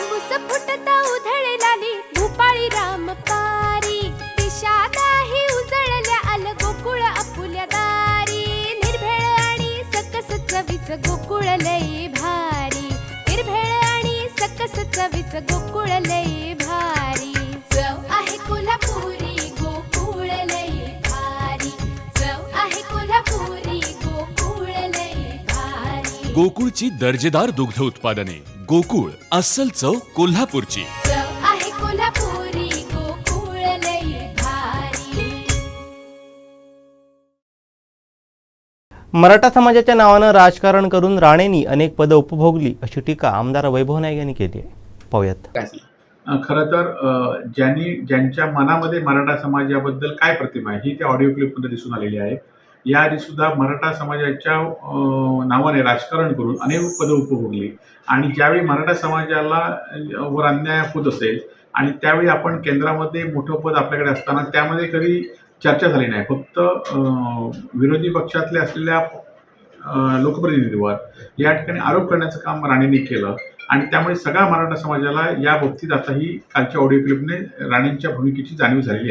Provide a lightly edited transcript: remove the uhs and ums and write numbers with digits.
तांबूस फुटता उधळे लाली भूपाळी राम पारी दिशा नाही उजळल्या आल गोकुळ आपुल्या दारी निर्भेळ आणि सकस चवीच गोकुळ लई भारी निर्भेळ आणि सकस चवीच गोकुळ लई भारी चव आहे कोल्हापुरी गोकुळ लई भारी चव आहे कोल्हापुरी गोकुळ लई भारी गोकुळची दर्जेदार दुग्ध उत्पादने गोकुळ अस्सल चव कोल्हापूरची चव आहे कोल्हापुरी गोकुळ लई भारी मराठा समाजाच्या नावानं राजकारण करून राणेंनी अनेक पदं उपभोगली अशी टीका आमदार वैभव नाईक यांनी केली आहे. पाहूयात. खरं तर ज्यांच्या मनामध्ये मराठा समाजाबद्दल काय प्रतिमा आहे ही त्या ऑडिओ क्लिपमध्ये दिसून आलेली आहे. याआधी सुद्धा मराठा समाजाच्या नावाने राजकारण करून अनेक पदं उपभोगली आणि ज्यावेळी मराठा समाजाला वर अन्याय होत असेल आणि त्यावेळी आपण केंद्रामध्ये मोठं पद आपल्याकडे असताना त्यामध्ये कधी चर्चा झाली नाही. फक्त विरोधी पक्षातले असलेल्या लोकप्रतिनिधीवर या ठिकाणी आरोप करण्याचं काम राणेंनी केलं आणि त्यामुळे सगळ्या मराठा समाजाला या बाबतीत आता ही कालच्या ऑडिओ क्लिपने राणेंच्या भूमिकेची जाणीव झालेली आहे.